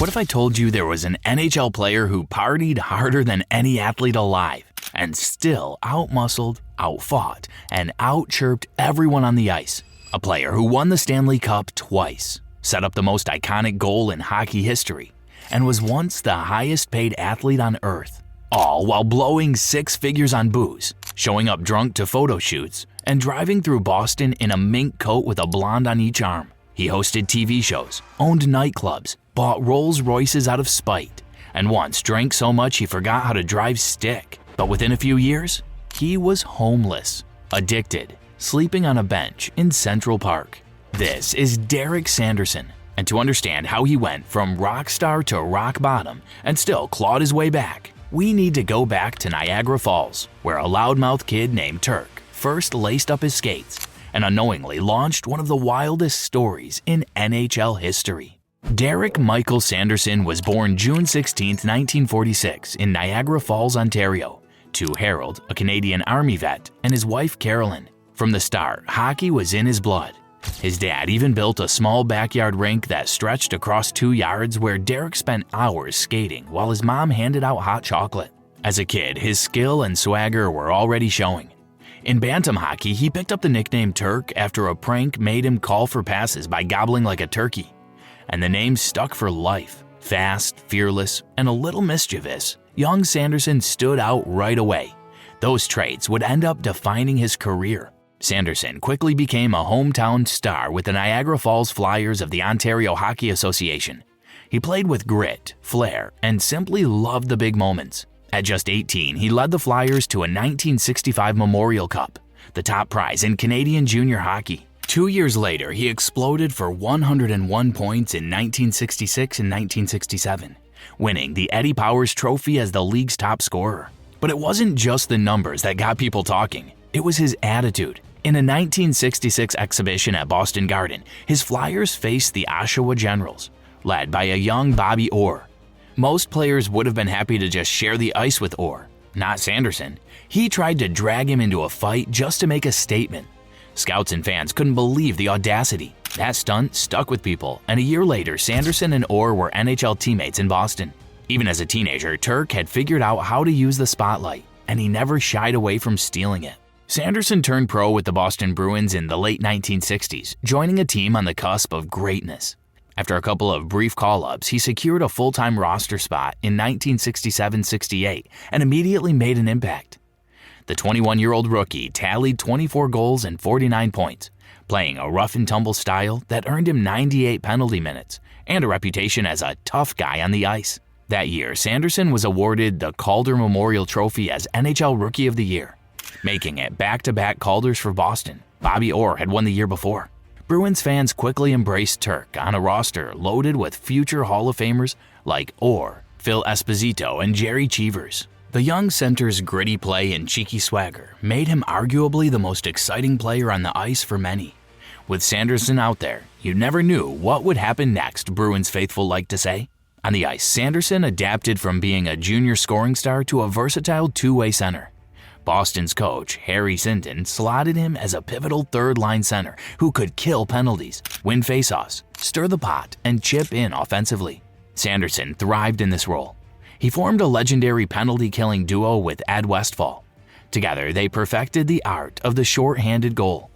What if I told you there was an NHL player who partied harder than any athlete alive and still outmuscled, outfought, and outchirped everyone on the ice? A player who won the Stanley Cup twice, set up the most iconic goal in hockey history, and was once the highest paid athlete on earth, all while blowing six figures on booze, showing up drunk to photo shoots, and driving through Boston in a mink coat with a blonde on each arm. He hosted TV shows, owned nightclubs, bought Rolls-Royces out of spite, and once drank so much he forgot how to drive stick. But within a few years, he was homeless, addicted, sleeping on a bench in Central Park. This is Derek Sanderson, and to understand how he went from rock star to rock bottom and still clawed his way back, we need to go back to Niagara Falls, where a loudmouth kid named Turk first laced up his skates and unknowingly launched one of the wildest stories in NHL history. Derek Michael Sanderson was born June 16, 1946 in Niagara Falls, Ontario, to Harold, a Canadian Army vet, and his wife Carolyn. From the start, hockey was in his blood. His dad even built a small backyard rink that stretched across 2 yards where Derek spent hours skating while his mom handed out hot chocolate. As a kid, his skill and swagger were already showing. In bantam hockey, he picked up the nickname Turk after a prank made him call for passes by gobbling like a turkey. And the name stuck for life. Fast, fearless, and a little mischievous, young Sanderson stood out right away. Those traits would end up defining his career. Sanderson quickly became a hometown star with the Niagara Falls Flyers of the Ontario Hockey Association. He played with grit, flair, and simply loved the big moments. At just 18, he led the Flyers to a 1965 Memorial Cup, the top prize in Canadian junior hockey. 2 years later, he exploded for 101 points in 1966 and 1967, winning the Eddie Powers Trophy as the league's top scorer. But it wasn't just the numbers that got people talking, it was his attitude. In a 1966 exhibition at Boston Garden, his Flyers faced the Oshawa Generals, led by a young Bobby Orr. Most players would have been happy to just share the ice with Orr, not Sanderson. He tried to drag him into a fight just to make a statement. Scouts and fans couldn't believe the audacity. That stunt stuck with people, and a year later, Sanderson and Orr were NHL teammates in Boston. Even as a teenager, Turk had figured out how to use the spotlight, and he never shied away from stealing it. Sanderson turned pro with the Boston Bruins in the late 1960s, joining a team on the cusp of greatness. After a couple of brief call-ups, he secured a full-time roster spot in 1967-68 and immediately made an impact. The 21-year-old rookie tallied 24 goals and 49 points, playing a rough-and-tumble style that earned him 98 penalty minutes and a reputation as a tough guy on the ice. That year, Sanderson was awarded the Calder Memorial Trophy as NHL Rookie of the Year, making it back-to-back Calders for Boston. Bobby Orr had won the year before. Bruins fans quickly embraced Turk on a roster loaded with future Hall of Famers like Orr, Phil Esposito, and Jerry Cheevers. The young center's gritty play and cheeky swagger made him arguably the most exciting player on the ice for many. With Sanderson out there, you never knew what would happen next, Bruins faithful like to say. On the ice, Sanderson adapted from being a junior scoring star to a versatile two-way center. Boston's coach, Harry Sinton, slotted him as a pivotal third-line center who could kill penalties, win faceoffs, stir the pot, and chip in offensively. Sanderson thrived in this role. He formed a legendary penalty-killing duo with Ed Westfall. Together, they perfected the art of the short-handed goal.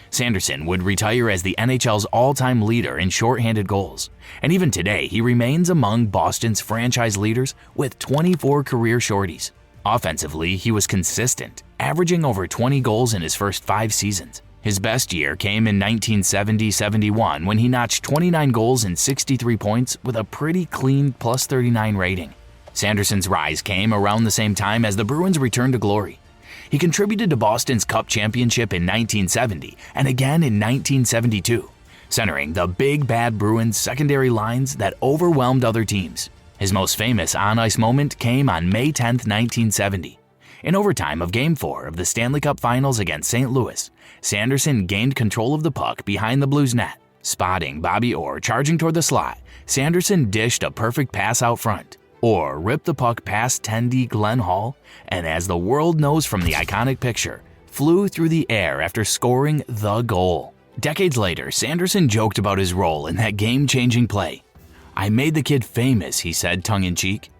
Sanderson would retire as the NHL's all-time leader in short-handed goals, and even today he remains among Boston's franchise leaders with 24 career shorties. Offensively, he was consistent, averaging over 20 goals in his first 5 seasons. His best year came in 1970-71 when he notched 29 goals and 63 points with a pretty clean +39 rating. Sanderson's rise came around the same time as the Bruins returned to glory. He contributed to Boston's Cup championship in 1970 and again in 1972, centering the big bad Bruins secondary lines that overwhelmed other teams. His most famous on-ice moment came on May 10, 1970. In overtime of Game 4 of the Stanley Cup Finals against St. Louis, Sanderson gained control of the puck behind the Blues' net. Spotting Bobby Orr charging toward the slot, Sanderson dished a perfect pass out front. Orr ripped the puck past 10D Glenn Hall, and as the world knows from the iconic picture, flew through the air after scoring the goal. Decades later, Sanderson joked about his role in that game-changing play. "I made the kid famous," he said tongue-in-cheek.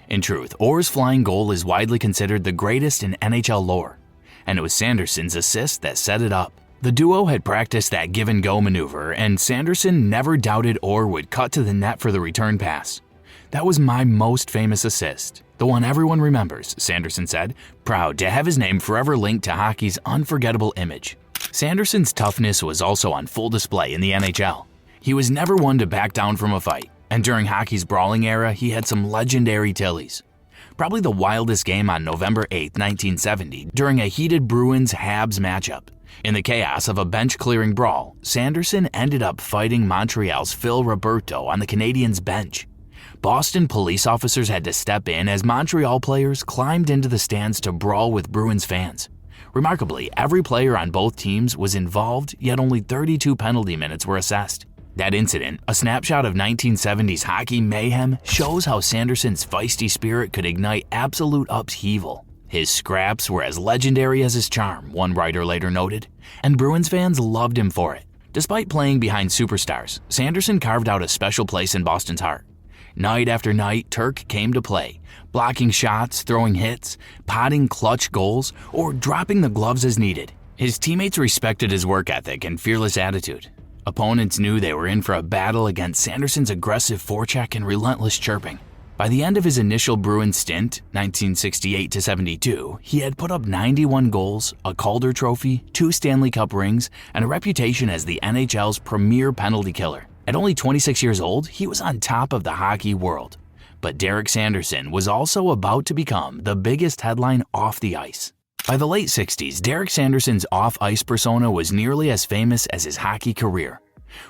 In truth, Orr's flying goal is widely considered the greatest in NHL lore, and it was Sanderson's assist that set it up. The duo had practiced that give-and-go maneuver, and Sanderson never doubted Orr would cut to the net for the return pass. "That was my most famous assist, the one everyone remembers," Sanderson said, proud to have his name forever linked to hockey's unforgettable image. Sanderson's toughness was also on full display in the NHL. He was never one to back down from a fight, and during hockey's brawling era, he had some legendary tillies. Probably the wildest game on November 8, 1970, during a heated Bruins-Habs matchup. In the chaos of a bench-clearing brawl, Sanderson ended up fighting Montreal's Phil Roberto on the Canadiens' bench. Boston police officers had to step in as Montreal players climbed into the stands to brawl with Bruins fans. Remarkably, every player on both teams was involved, yet only 32 penalty minutes were assessed. That incident, a snapshot of 1970s hockey mayhem, shows how Sanderson's feisty spirit could ignite absolute upheaval. His scraps were as legendary as his charm, one writer later noted, and Bruins fans loved him for it. Despite playing behind superstars, Sanderson carved out a special place in Boston's heart. Night after night, Turk came to play, blocking shots, throwing hits, potting clutch goals, or dropping the gloves as needed. His teammates respected his work ethic and fearless attitude. Opponents knew they were in for a battle against Sanderson's aggressive forecheck and relentless chirping. By the end of his initial Bruins stint, 1968-72, he had put up 91 goals, a Calder Trophy, 2 Stanley Cup rings, and a reputation as the NHL's premier penalty killer. At only 26 years old, he was on top of the hockey world. But Derek Sanderson was also about to become the biggest headline off the ice. By the late 60s, Derek Sanderson's off-ice persona was nearly as famous as his hockey career.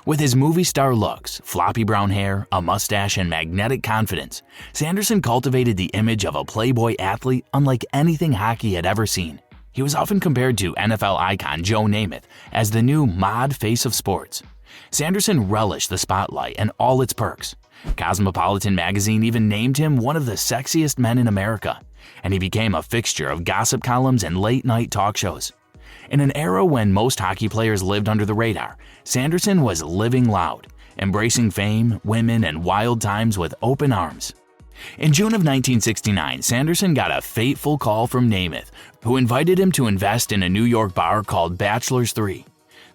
With his movie star looks, floppy brown hair, a mustache, and magnetic confidence, Sanderson cultivated the image of a playboy athlete unlike anything hockey had ever seen. He was often compared to NFL icon Joe Namath as the new mod face of sports. Sanderson relished the spotlight and all its perks. Cosmopolitan magazine even named him one of the sexiest men in America, and he became a fixture of gossip columns and late-night talk shows. In an era when most hockey players lived under the radar, Sanderson was living loud, embracing fame, women, and wild times with open arms. In June of 1969, Sanderson got a fateful call from Namath, who invited him to invest in a New York bar called Bachelor's 3,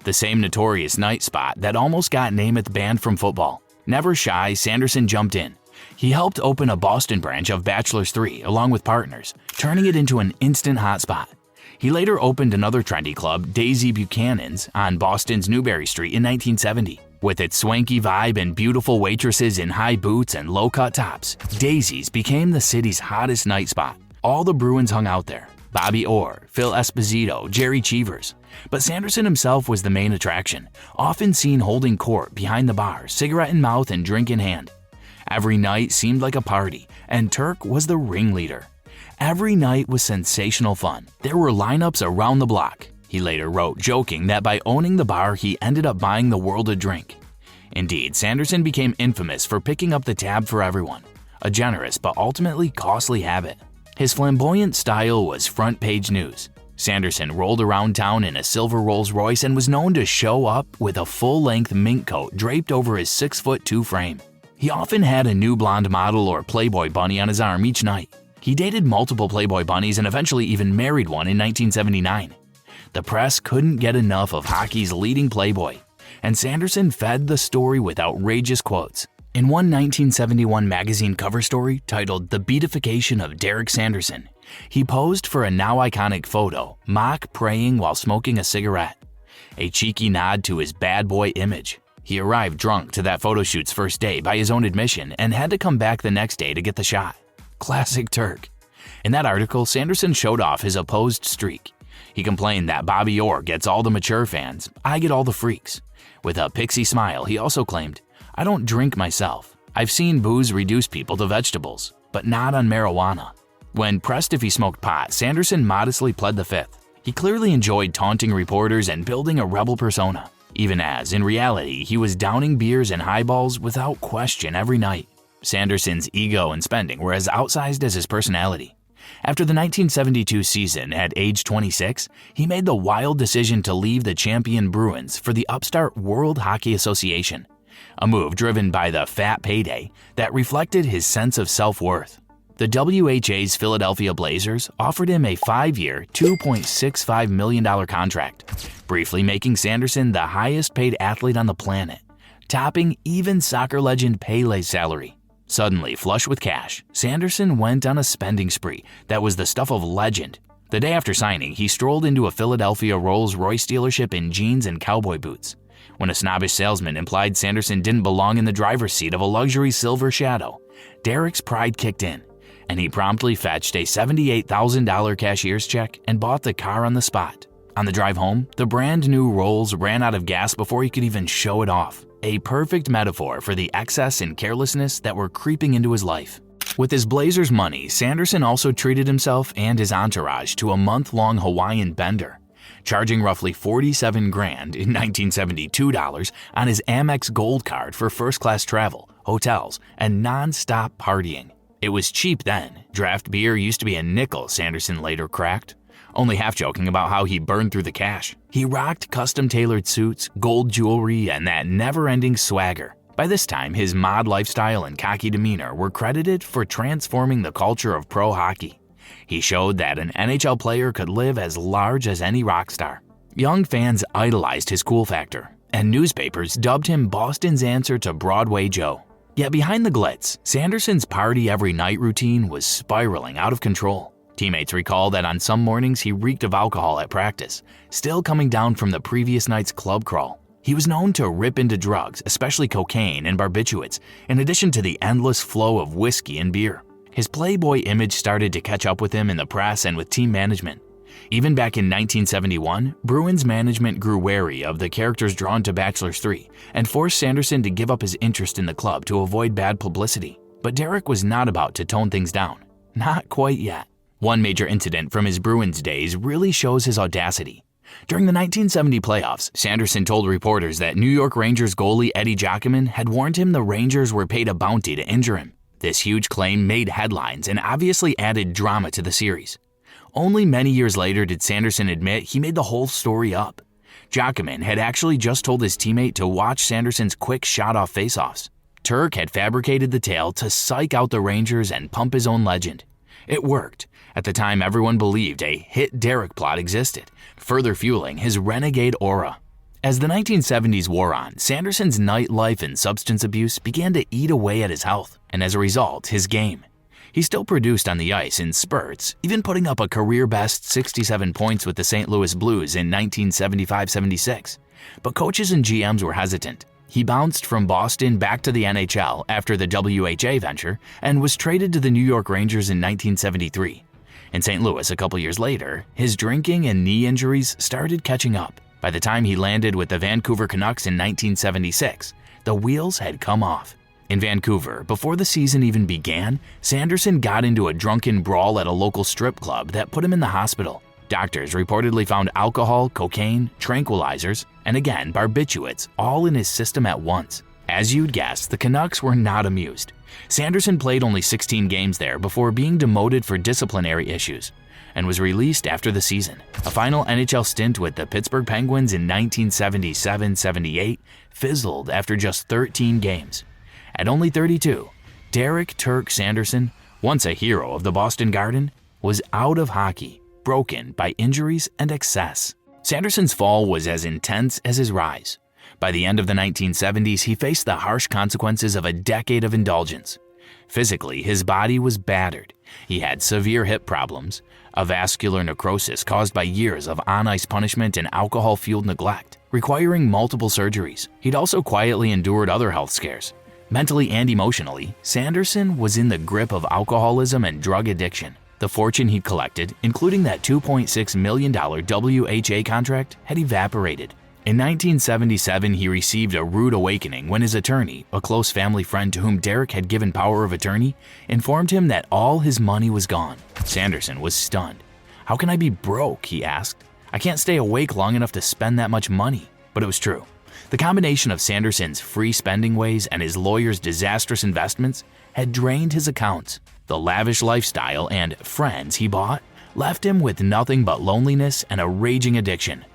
the same notorious night spot that almost got Namath banned from football. Never shy, Sanderson jumped in. He helped open a Boston branch of Bachelor's 3 along with partners, turning it into an instant hotspot. He later opened another trendy club, Daisy Buchanan's, on Boston's Newbury Street in 1970. With its swanky vibe and beautiful waitresses in high boots and low-cut tops, Daisy's became the city's hottest night spot. All the Bruins hung out there. Bobby Orr, Phil Esposito, Jerry Cheevers. But Sanderson himself was the main attraction, often seen holding court behind the bar, cigarette in mouth and drink in hand. Every night seemed like a party, and Turk was the ringleader. Every night was sensational fun. There were lineups around the block. He later wrote, joking that by owning the bar, he ended up buying the world a drink. Indeed, Sanderson became infamous for picking up the tab for everyone, a generous but ultimately costly habit. His flamboyant style was front-page news. Sanderson rolled around town in a silver Rolls-Royce and was known to show up with a full-length mink coat draped over his 6'2" frame. He often had a new blonde model or Playboy bunny on his arm each night. He dated multiple Playboy bunnies and eventually even married one in 1979. The press couldn't get enough of hockey's leading Playboy, and Sanderson fed the story with outrageous quotes. In one 1971 magazine cover story titled The Beatification of Derek Sanderson, he posed for a now iconic photo, mock praying while smoking a cigarette, a cheeky nod to his bad boy image. He arrived drunk to that photo shoot's first day by his own admission and had to come back the next day to get the shot. Classic Turk. In that article, Sanderson showed off his opposed streak. He complained that Bobby Orr gets all the mature fans, I get all the freaks. With a pixie smile, he also claimed, I don't drink myself. I've seen booze reduce people to vegetables, but not on marijuana. When pressed if he smoked pot, Sanderson modestly pled the fifth. He clearly enjoyed taunting reporters and building a rebel persona, even as, in reality, he was downing beers and highballs without question every night. Sanderson's ego and spending were as outsized as his personality. After the 1972 season, at age 26, he made the wild decision to leave the champion Bruins for the upstart World Hockey Association. a move driven by the fat payday that reflected his sense of self-worth. The WHA's Philadelphia Blazers offered him a 5-year, $2.65 million contract, briefly making Sanderson the highest-paid athlete on the planet, topping even soccer legend Pele's salary. Suddenly flush with cash, Sanderson went on a spending spree that was the stuff of legend. The day after signing, he strolled into a Philadelphia Rolls-Royce dealership in jeans and cowboy boots. When a snobbish salesman implied Sanderson didn't belong in the driver's seat of a luxury silver Shadow, Derek's pride kicked in, and he promptly fetched a $78,000 cashier's check and bought the car on the spot. On the drive home, the brand new Rolls ran out of gas before he could even show it off, a perfect metaphor for the excess and carelessness that were creeping into his life. With his Blazers money, Sanderson also treated himself and his entourage to a month-long Hawaiian bender, charging roughly $47,000 in 1972 dollars on his Amex Gold card for first-class travel, hotels, and non-stop partying. It was cheap then. Draft beer used to be a nickel, Sanderson later cracked, only half joking about how he burned through the cash. He rocked custom-tailored suits, gold jewelry, and that never-ending swagger. By this time, his mod lifestyle and cocky demeanor were credited for transforming the culture of pro hockey. He showed that an NHL player could live as large as any rock star. Young fans idolized his cool factor, and newspapers dubbed him Boston's answer to Broadway Joe. Yet behind the glitz, Sanderson's party every night routine was spiraling out of control. Teammates recall that on some mornings he reeked of alcohol at practice, still coming down from the previous night's club crawl. He was known to rip into drugs, especially cocaine and barbiturates, in addition to the endless flow of whiskey and beer. His playboy image started to catch up with him in the press and with team management. Even back in 1971, Bruins management grew wary of the characters drawn to Bachelor's 3 and forced Sanderson to give up his interest in the club to avoid bad publicity. But Derek was not about to tone things down. Not quite yet. One major incident from his Bruins days really shows his audacity. During the 1970 playoffs, Sanderson told reporters that New York Rangers goalie Eddie Giacomin had warned him the Rangers were paid a bounty to injure him. This huge claim made headlines and obviously added drama to the series. Only many years later did Sanderson admit he made the whole story up. Giacomin had actually just told his teammate to watch Sanderson's quick shot-off faceoffs. Turk had fabricated the tale to psych out the Rangers and pump his own legend. It worked. At the time, everyone believed a hit Derek plot existed, further fueling his renegade aura. As the 1970s wore on, Sanderson's nightlife and substance abuse began to eat away at his health, and as a result, his game. He still produced on the ice in spurts, even putting up a career-best 67 points with the St. Louis Blues in 1975-76. But coaches and GMs were hesitant. He bounced from Boston back to the NHL after the WHA venture and was traded to the New York Rangers in 1973. In St. Louis a couple years later, his drinking and knee injuries started catching up. By the time he landed with the Vancouver Canucks in 1976, the wheels had come off. In Vancouver, before the season even began, Sanderson got into a drunken brawl at a local strip club that put him in the hospital. Doctors reportedly found alcohol, cocaine, tranquilizers, and again barbiturates all in his system at once. As you'd guess, the Canucks were not amused. Sanderson played only 16 games there before being demoted for disciplinary issues and was released after the season. A final NHL stint with the Pittsburgh Penguins in 1977-78 fizzled after just 13 games. At only 32, Derek "Turk" Sanderson, once a hero of the Boston Garden, was out of hockey, broken by injuries and excess. Sanderson's fall was as intense as his rise. By the end of the 1970s, he faced the harsh consequences of a decade of indulgence. Physically, his body was battered. He had severe hip problems, a vascular necrosis caused by years of on-ice punishment and alcohol-fueled neglect, requiring multiple surgeries. He'd also quietly endured other health scares. Mentally and emotionally, Sanderson was in the grip of alcoholism and drug addiction. The fortune he'd collected, including that $2.6 million WHA contract, had evaporated. In 1977, he received a rude awakening when his attorney, a close family friend to whom Derek had given power of attorney, informed him that all his money was gone. Sanderson was stunned. "How can I be broke?" he asked. "I can't stay awake long enough to spend that much money." But it was true. The combination of Sanderson's free spending ways and his lawyer's disastrous investments had drained his accounts. The lavish lifestyle and friends he bought left him with nothing but loneliness and a raging addiction.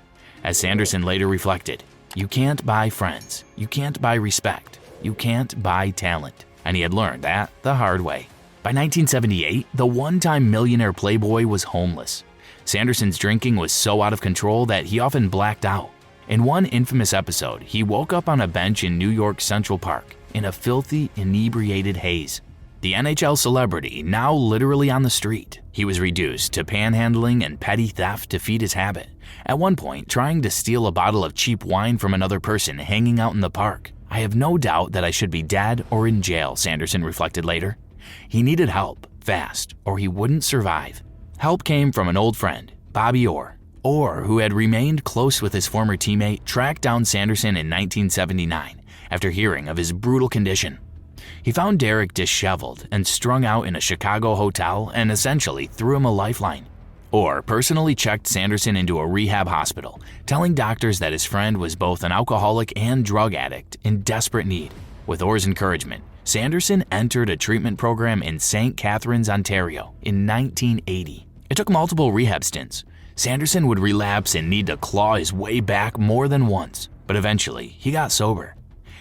As Sanderson later reflected, You can't buy friends. You can't buy respect. You can't buy talent. And he had learned that the hard way. By 1978, the one-time millionaire playboy was homeless. Sanderson's drinking was so out of control that he often blacked out. In one infamous episode, he woke up on a bench in New York's Central Park in a filthy, inebriated haze. The NHL celebrity now literally on the street, he was reduced to panhandling and petty theft to feed his habit, at one point trying to steal a bottle of cheap wine from another person hanging out in the park. I have no doubt that I should be dead or in jail, Sanderson reflected later. He needed help, fast, or he wouldn't survive. Help came from an old friend, Bobby Orr, who had remained close with his former teammate, tracked down Sanderson in 1979 after hearing of his brutal condition. He found Derek disheveled and strung out in a Chicago hotel and essentially threw him a lifeline. Orr personally checked Sanderson into a rehab hospital, telling doctors that his friend was both an alcoholic and drug addict in desperate need. With Orr's encouragement, Sanderson entered a treatment program in St. Catharines, Ontario in 1980. It took multiple rehab stints. Sanderson would relapse and need to claw his way back more than once, but eventually he got sober.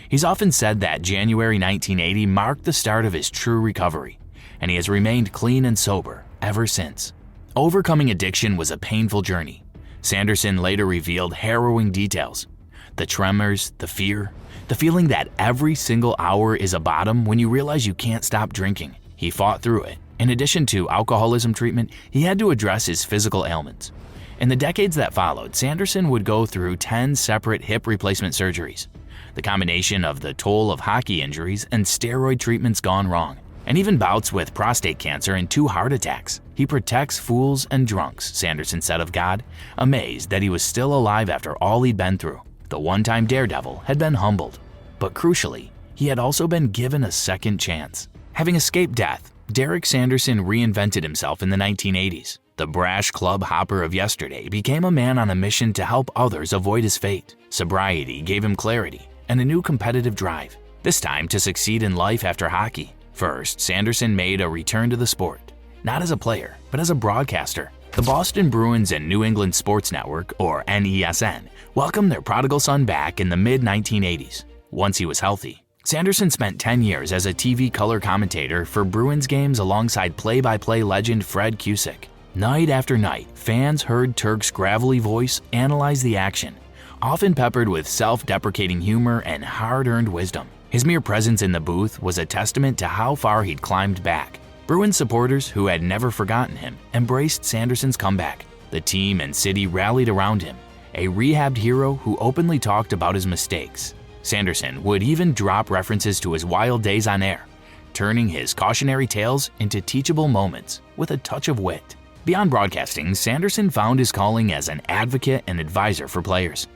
He's often said that January 1980 marked the start of his true recovery, and he has remained clean and sober ever since. Overcoming addiction was a painful journey. Sanderson later revealed harrowing details. The tremors, the fear, the feeling that every single hour is a bottom when you realize you can't stop drinking. He fought through it. In addition to alcoholism treatment, he had to address his physical ailments. In the decades that followed, Sanderson would go through 10 separate hip replacement surgeries. The combination of the toll of hockey injuries and steroid treatments gone wrong, and even bouts with prostate cancer and 2 heart attacks. He protects fools and drunks, Sanderson said of God, amazed that he was still alive after all he'd been through. The one-time daredevil had been humbled, but crucially, he had also been given a second chance. Having escaped death, Derek Sanderson reinvented himself in the 1980s. The brash club hopper of yesterday became a man on a mission to help others avoid his fate. Sobriety gave him clarity and a new competitive drive, this time to succeed in life after hockey. First, Sanderson made a return to the sport, not as a player, but as a broadcaster. The Boston Bruins and New England Sports Network, or NESN, welcomed their prodigal son back in the mid-1980s. Once he was healthy, Sanderson spent 10 years as a TV color commentator for Bruins games alongside play-by-play legend Fred Cusick. Night after night, fans heard Turk's gravelly voice analyze the action, often peppered with self-deprecating humor and hard-earned wisdom. His mere presence in the booth was a testament to how far he'd climbed back. Bruins supporters, who had never forgotten him, embraced Sanderson's comeback. The team and city rallied around him, a rehabbed hero who openly talked about his mistakes. Sanderson would even drop references to his wild days on air, turning his cautionary tales into teachable moments with a touch of wit. Beyond broadcasting, Sanderson found his calling as an advocate and advisor for players.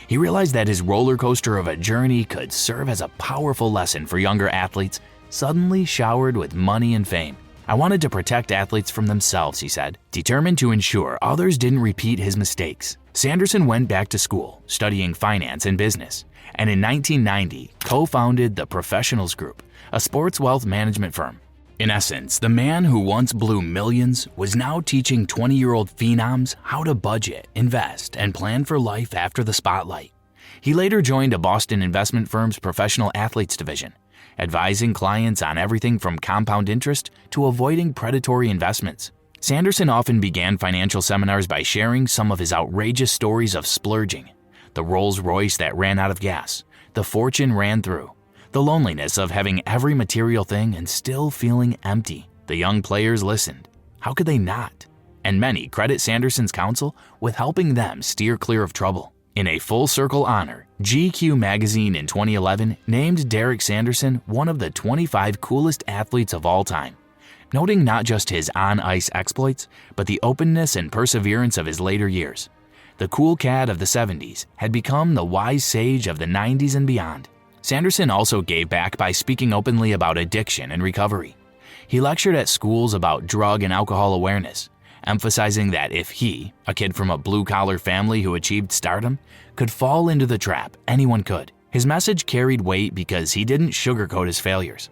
He realized that his roller coaster of a journey could serve as a powerful lesson for younger athletes suddenly showered with money and fame. I wanted to protect athletes from themselves, he said, determined to ensure others didn't repeat his mistakes. Sanderson went back to school, studying finance and business, and in 1990 co-founded the Professionals Group, a sports wealth management firm. In essence, the man who once blew millions was now teaching 20-year-old phenoms how to budget, invest, and plan for life after the spotlight. He later joined a Boston investment firm's professional athletes division, advising clients on everything from compound interest to avoiding predatory investments. Sanderson often began financial seminars by sharing some of his outrageous stories of splurging: the Rolls-Royce that ran out of gas, the fortune ran through, the loneliness of having every material thing and still feeling empty. The young players listened. How could they not? And many credit Sanderson's counsel with helping them steer clear of trouble. In a full-circle honor, GQ magazine in 2011 named Derek Sanderson one of the 25 coolest athletes of all time, noting not just his on-ice exploits, but the openness and perseverance of his later years. The cool cat of the 70s had become the wise sage of the 90s and beyond. Sanderson also gave back by speaking openly about addiction and recovery. He lectured at schools about drug and alcohol awareness, emphasizing that if he, a kid from a blue-collar family who achieved stardom, could fall into the trap, anyone could. His message carried weight because he didn't sugarcoat his failures.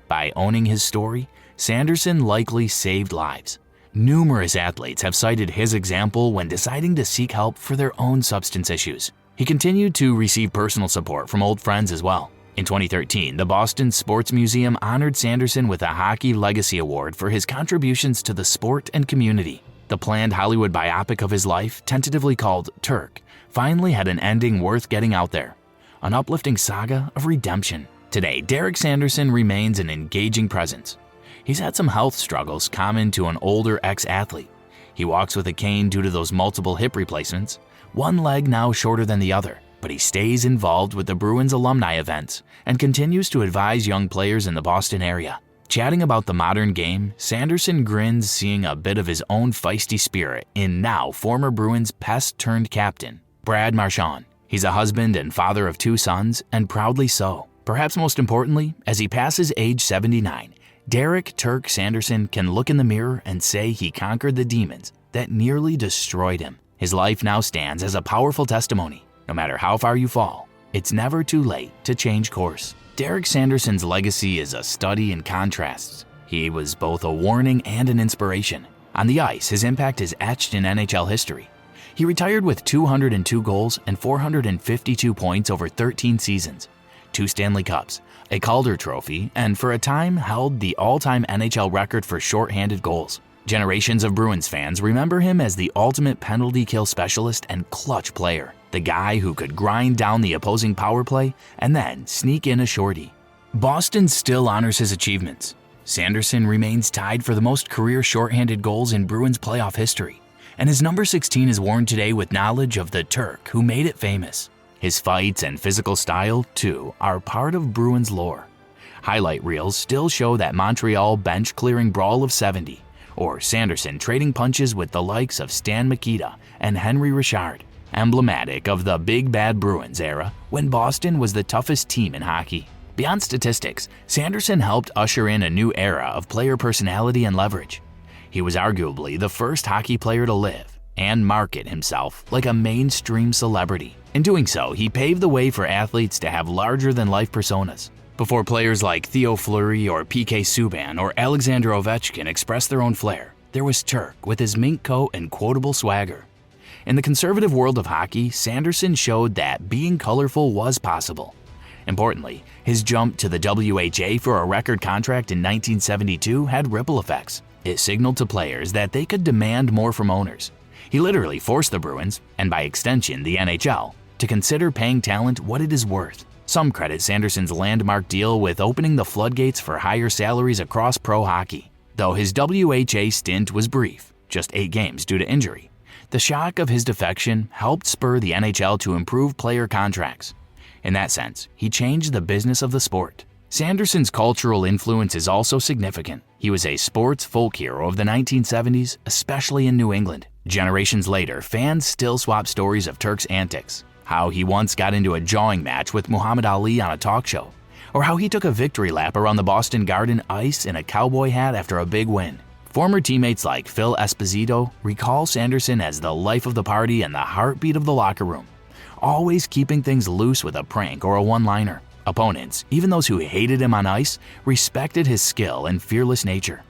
By owning his story, Sanderson likely saved lives. Numerous athletes have cited his example when deciding to seek help for their own substance issues. He continued to receive personal support from old friends as well. In 2013, the Boston Sports Museum honored Sanderson with a Hockey Legacy Award for his contributions to the sport and community. The planned Hollywood biopic of his life, tentatively called Turk, finally had an ending worth getting out there. An uplifting saga of redemption. Today, Derek Sanderson remains an engaging presence. He's had some health struggles common to an older ex-athlete. He walks with a cane due to those multiple hip replacements, one leg now shorter than the other, but he stays involved with the Bruins alumni events and continues to advise young players in the Boston area. Chatting about the modern game, Sanderson grins, seeing a bit of his own feisty spirit in now former Bruins pest-turned-captain, Brad Marchand. He's a husband and father of 2 sons, and proudly so. Perhaps most importantly, as he passes age 79, Derek "Turk" Sanderson can look in the mirror and say he conquered the demons that nearly destroyed him. His life now stands as a powerful testimony. No matter how far you fall, it's never too late to change course. Derek Sanderson's legacy is a study in contrasts. He was both a warning and an inspiration. On the ice, his impact is etched in NHL history. He retired with 202 goals and 452 points over 13 seasons, 2 Stanley Cups, a Calder Trophy, and for a time held the all-time NHL record for shorthanded goals. Generations of Bruins fans remember him as the ultimate penalty kill specialist and clutch player, the guy who could grind down the opposing power play and then sneak in a shorty. Boston still honors his achievements. Sanderson remains tied for the most career shorthanded goals in Bruins playoff history, and his number 16 is worn today with knowledge of the Turk who made it famous. His fights and physical style, too, are part of Bruins lore. Highlight reels still show that Montreal bench-clearing brawl of '70, or Sanderson trading punches with the likes of Stan Mikita and Henry Richard, emblematic of the Big Bad Bruins era when Boston was the toughest team in hockey. Beyond statistics, Sanderson helped usher in a new era of player personality and leverage. He was arguably the first hockey player to live and market himself like a mainstream celebrity. In doing so, he paved the way for athletes to have larger-than-life personas. Before players like Theo Fleury or PK Subban or Alexander Ovechkin expressed their own flair, there was Turk with his mink coat and quotable swagger. In the conservative world of hockey, Sanderson showed that being colorful was possible. Importantly, his jump to the WHA for a record contract in 1972 had ripple effects. It signaled to players that they could demand more from owners. He literally forced the Bruins, and by extension the NHL, to consider paying talent what it is worth. Some credit Sanderson's landmark deal with opening the floodgates for higher salaries across pro hockey. Though his WHA stint was brief, just 8 games due to injury, the shock of his defection helped spur the NHL to improve player contracts. In that sense, he changed the business of the sport. Sanderson's cultural influence is also significant. He was a sports folk hero of the 1970s, especially in New England. Generations later, fans still swap stories of Turk's antics. How he once got into a jawing match with Muhammad Ali on a talk show, or how he took a victory lap around the Boston Garden ice in a cowboy hat after a big win. Former teammates like Phil Esposito recall Sanderson as the life of the party and the heartbeat of the locker room, always keeping things loose with a prank or a one-liner. Opponents, even those who hated him on ice, respected his skill and fearless nature.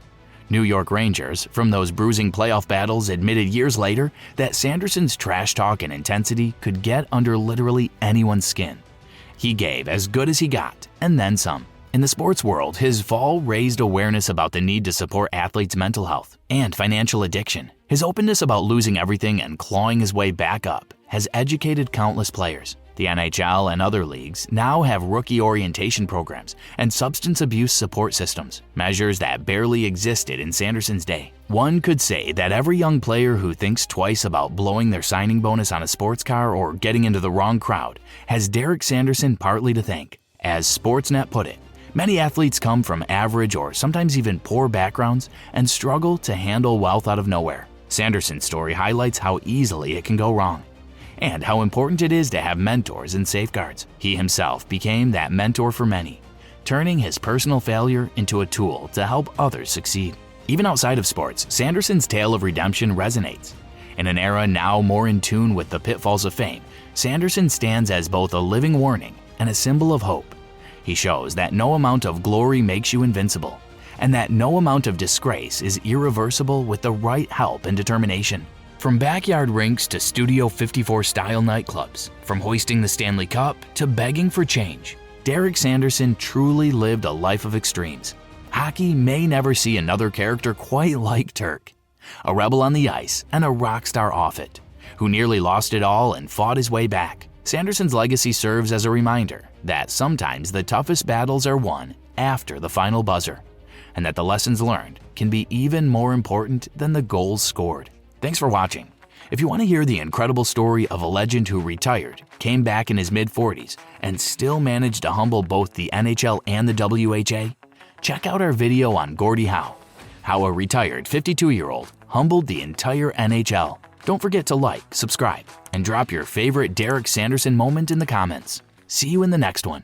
New York Rangers, from those bruising playoff battles, admitted years later that Sanderson's trash talk and intensity could get under literally anyone's skin. He gave as good as he got, and then some. In the sports world, his fall raised awareness about the need to support athletes' mental health and financial addiction. His openness about losing everything and clawing his way back up has educated countless players. The NHL and other leagues now have rookie orientation programs and substance abuse support systems, measures that barely existed in Sanderson's day. One could say that every young player who thinks twice about blowing their signing bonus on a sports car or getting into the wrong crowd has Derek Sanderson partly to thank. As Sportsnet put it, many athletes come from average or sometimes even poor backgrounds and struggle to handle wealth out of nowhere. Sanderson's story highlights how easily it can go wrong, and how important it is to have mentors and safeguards. He himself became that mentor for many, turning his personal failure into a tool to help others succeed. Even outside of sports, Sanderson's tale of redemption resonates. In an era now more in tune with the pitfalls of fame, Sanderson stands as both a living warning and a symbol of hope. He shows that no amount of glory makes you invincible, and that no amount of disgrace is irreversible with the right help and determination. From backyard rinks to Studio 54-style nightclubs, from hoisting the Stanley Cup to begging for change, Derek Sanderson truly lived a life of extremes. Hockey may never see another character quite like Turk. A rebel on the ice and a rock star off it, who nearly lost it all and fought his way back. Sanderson's legacy serves as a reminder that sometimes the toughest battles are won after the final buzzer, and that the lessons learned can be even more important than the goals scored. Thanks for watching. If you want to hear the incredible story of a legend who retired, came back in his mid-40s, and still managed to humble both the NHL and the WHA, check out our video on Gordie Howe, how a retired 52-year-old humbled the entire NHL. Don't forget to like, subscribe, and drop your favorite Derek Sanderson moment in the comments. See you in the next one.